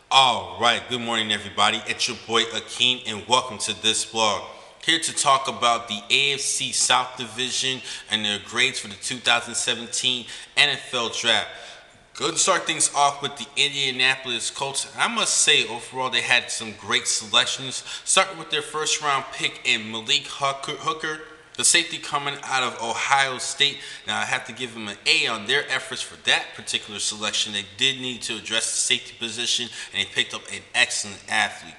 All right, good morning, everybody. It's your boy Akeem, and welcome to this vlog. Here to talk about the AFC South Division and their grades for the 2017 NFL Draft. Go and start things off with the Indianapolis Colts. I must say, overall, they had some great selections. Starting with their first round pick in Malik Hooker, the safety coming out of Ohio State. Now, I have to give them an A on their efforts for that particular selection. They did need to address the safety position, and they picked up an excellent athlete.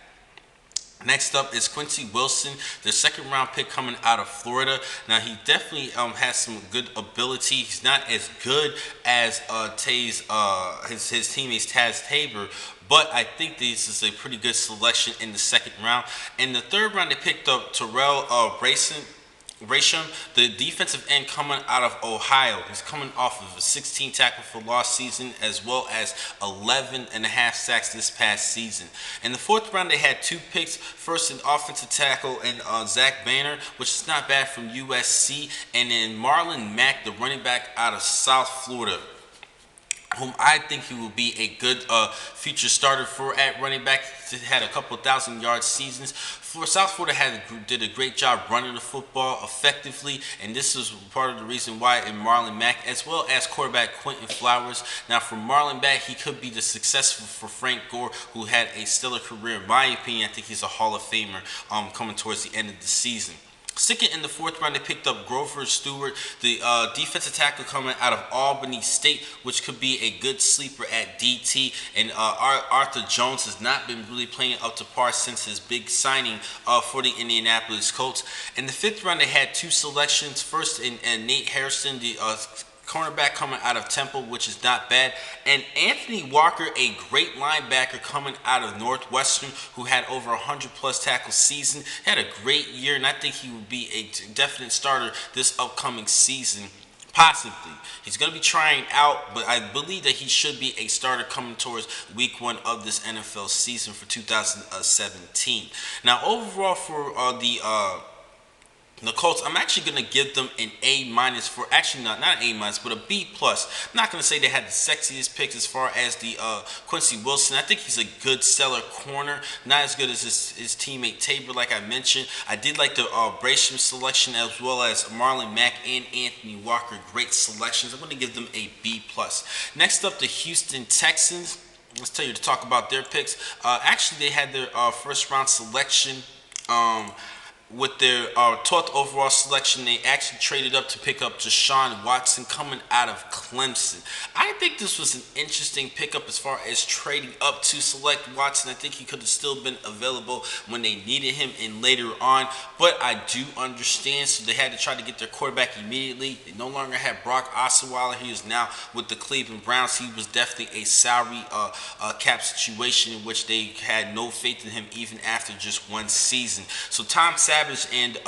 Next up is Quincy Wilson, the second round pick coming out of Florida. Now he definitely has some good ability. He's not as good as his teammates Taz Tabor, but I think this is a pretty good selection in the second round. In the third round, they picked up Terrell Gresham, the defensive end coming out of Ohio. He's coming off of a 16 tackle for loss season as well as 11 and a half sacks this past season. In the fourth round, they had two picks. First, an offensive tackle in Zach Banner, which is not bad from USC, and then Marlon Mack, the running back out of South Florida, whom I think he will be a good future starter for at running back. He had a couple thousand yard seasons. For South Florida did a great job running the football effectively, and this is part of the reason why in Marlon Mack, as well as quarterback Quentin Flowers. Now, for Marlon Mack, he could be the successful for Frank Gore, who had a stellar career. In my opinion, I think he's a Hall of Famer coming towards the end of the season. Second, in the fourth round, they picked up Grover Stewart, the defensive tackle coming out of Albany State, which could be a good sleeper at DT. And Arthur Jones has not been really playing up to par since his big signing for the Indianapolis Colts. In the fifth round, they had two selections. First, in Nate Harrison, the cornerback coming out of Temple, which is not bad, and Anthony Walker, a great linebacker coming out of Northwestern, who had over 100 plus tackles season. He had a great year, and I think he will be a definite starter this upcoming season. Possibly. He's going to be trying out, but I believe that he should be a starter coming towards week one of this NFL season for 2017. Now, overall for the Colts, I'm actually going to give them an A minus for, actually not an A minus, but a B plus. I'm not going to say they had the sexiest picks as far as the Quincy Wilson. I think he's a good stellar corner, not as good as his teammate Tabor, like I mentioned. I did like the Gresham selection as well as Marlon Mack and Anthony Walker. Great selections. I'm going to give them a B plus. Next up, the Houston Texans. Let's tell you to talk about their picks. Actually, they had their first round selection. With their 12th overall selection, they actually traded up to pick up Deshaun Watson coming out of Clemson. I think this was an interesting pickup as far as trading up to select Watson. I think he could have still been available when they needed him and later on, but I do understand, so they had to try to get their quarterback immediately. They no longer had Brock Osweiler. He is now with the Cleveland Browns. He was definitely a salary cap situation in which they had no faith in him even after just one season. So Tom Savage and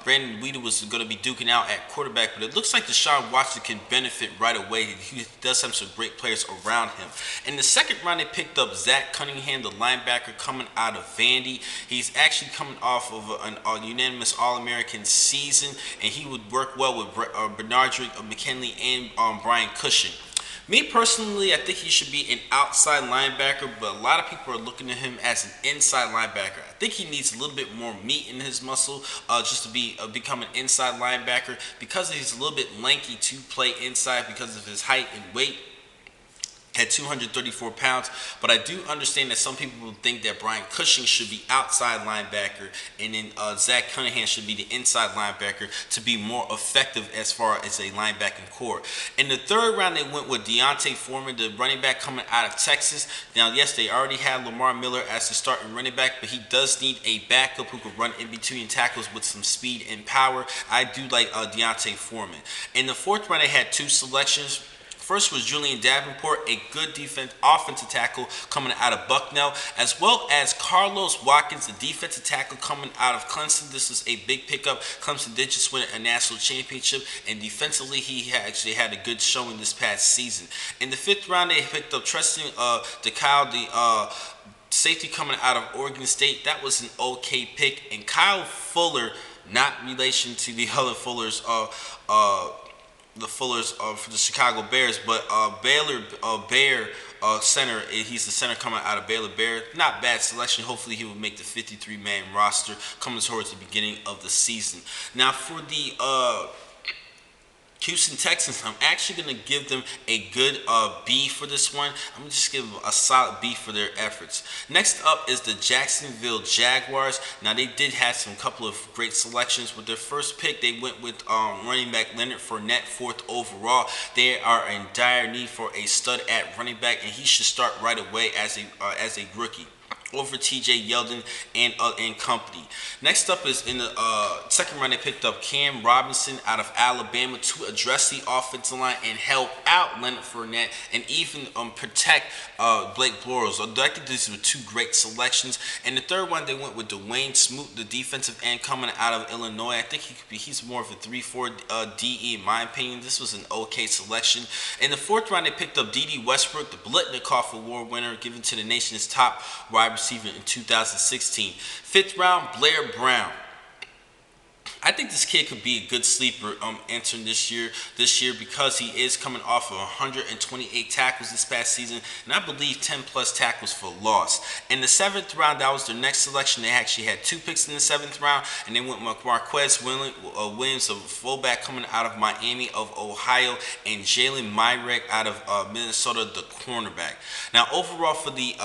Brandon Weeder was going to be duking out at quarterback, but it looks like Deshaun Watson can benefit right away. He does have some great players around him. In the second round, they picked up Zach Cunningham, the linebacker coming out of Vandy. He's actually coming off of a unanimous All-American season, and he would work well with Bernardrick McKinley and Brian Cushing. Me personally, I think he should be an outside linebacker, but a lot of people are looking at him as an inside linebacker. I think he needs a little bit more meat in his muscle just to become an inside linebacker, because he's a little bit lanky to play inside because of his height and weight. At 234 pounds, but I do understand that some people will think that Brian Cushing should be outside linebacker, and then Zach Cunningham should be the inside linebacker to be more effective as far as a linebacking core. In the third round, they went with Deontay Foreman, the running back coming out of Texas. Now, yes, they already had Lamar Miller as the starting running back, but he does need a backup who could run in between tackles with some speed and power. I do like Deontay Foreman. In the fourth round, they had two selections. First was Julian Davenport, a good offensive tackle coming out of Bucknell, as well as Carlos Watkins, a defensive tackle coming out of Clemson. This is a big pickup. Clemson did just win a national championship, and defensively he actually had a good showing this past season. In the fifth round, they picked up Tristan DeKyle, the safety coming out of Oregon State. That was an okay pick. And Kyle Fuller, not relation to the other Fullers, the Fullers for the Chicago Bears, but Bear center. He's the center coming out of Baylor Bear. Not bad selection. Hopefully, he will make the 53-man roster coming towards the beginning of the season. Now, for the Houston Texans, I'm actually going to give them a good B for this one. I'm going to just give them a solid B for their efforts. Next up is the Jacksonville Jaguars. Now, they did have some couple of great selections. With their first pick, they went with running back Leonard Fournette, 4th overall. They are in dire need for a stud at running back, and he should start right away as a rookie over T.J. Yeldon and company. Next up is in the second round, they picked up Cam Robinson out of Alabama to address the offensive line and help out Leonard Fournette and even protect Blake Bortles. I think these were two great selections. And the third one, they went with Dwayne Smoot, the defensive end coming out of Illinois. I think he's more of a 3-4 DE in my opinion. This was an okay selection. In the fourth round, they picked up D.D. Westbrook, the Biletnikoff Award winner, given to the nation's top wide receiver in 2016. Fifth round, Blair Brown. I think this kid could be a good sleeper entering this year because he is coming off of 128 tackles this past season, and I believe 10 plus tackles for loss. In the seventh round, that was their next selection. They actually had 2 picks in the seventh round, and they went with Marquez Williams, a fullback coming out of Miami of Ohio, and Jalen Myrick out of Minnesota, the cornerback. Now, overall for the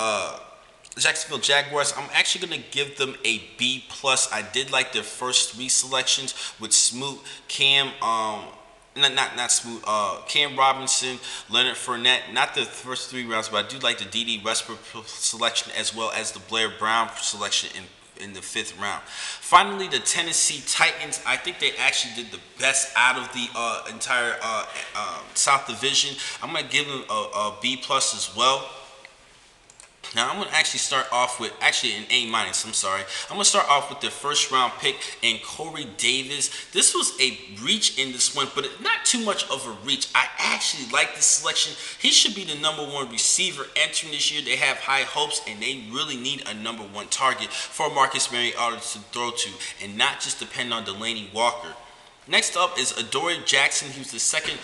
Jacksonville Jaguars, I'm actually going to give them a B+. I did like their first 3 selections with Smoot, Cam, not Smoot, Cam Robinson, Leonard Fournette. Not the first 3 rounds, but I do like the D.D. Westbrook selection as well as the Blair Brown selection in the 5th round. Finally, the Tennessee Titans. I think they actually did the best out of the entire South Division. I'm going to give them a B+ as well. Now, I'm going to actually start off with, an A-. I'm going to start off with their first round pick in Corey Davis. This was a reach in this one, but not too much of a reach. I actually like this selection. He should be the #1 receiver entering this year. They have high hopes, and they really need a #1 target for Marcus Mariota to throw to and not just depend on Delanie Walker. Next up is Adoree Jackson. He was the second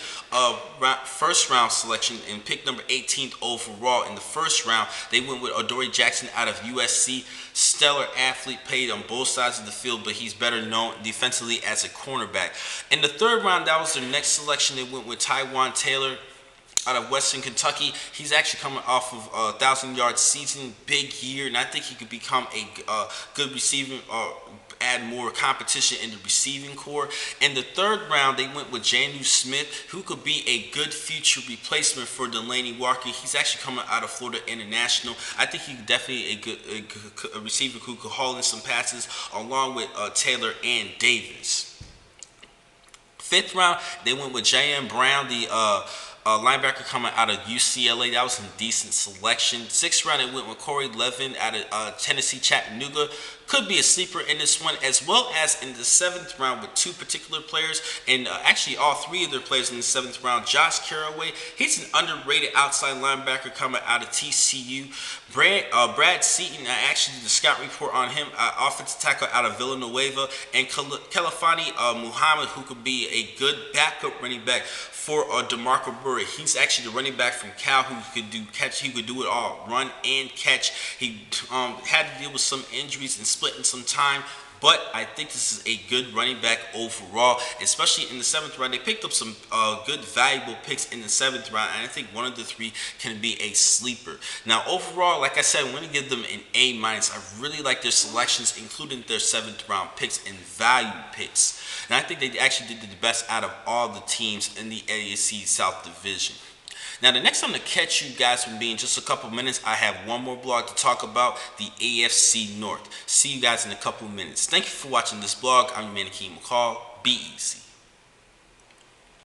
first round selection and pick number 18th overall. In the first round, they went with Adoree Jackson out of USC. Stellar athlete, played on both sides of the field, but he's better known defensively as a cornerback. In the third round, that was their next selection. They went with Tywan Taylor out of Western Kentucky. He's actually coming off of a 1,000-yard season, big year, and I think he could become a good receiver add more competition in the receiving core. In the third round, they went with Janu Smith, who could be a good future replacement for Delanie Walker. He's actually coming out of Florida International. I think he's definitely a receiver who could haul in some passes along with Taylor and Davis. Fifth round, they went with J.M. Brown, the linebacker coming out of UCLA. That was a decent selection. Sixth round, they went with Corey Levin out of Tennessee Chattanooga. Could be a sleeper in this one, as well as in the seventh round with 2 particular players, and actually all 3 of their players in the seventh round. Josh Caraway, he's an underrated outside linebacker coming out of TCU. Brad Seaton, I actually did the scout report on him, offensive tackle out of Villanueva, and Kalafani Muhammad, who could be a good backup running back for DeMarco Murray. He's actually the running back from Cal who could do it all, run and catch. He had to deal with some injuries and splitting some time, but I think this is a good running back overall, especially in the 7th round. They picked up some good, valuable picks in the 7th round, and I think one of the 3 can be a sleeper. Now, overall, like I said, I'm going to give them an A-. I really like their selections, including their 7th round picks and value picks. And I think they actually did the best out of all the teams in the AFC South Division. Now, the next time to catch you guys will be in just a couple minutes. I have one more blog to talk about, the AFC North. See you guys in a couple minutes. Thank you for watching this blog. I'm your man, Akeem McCall. Be easy.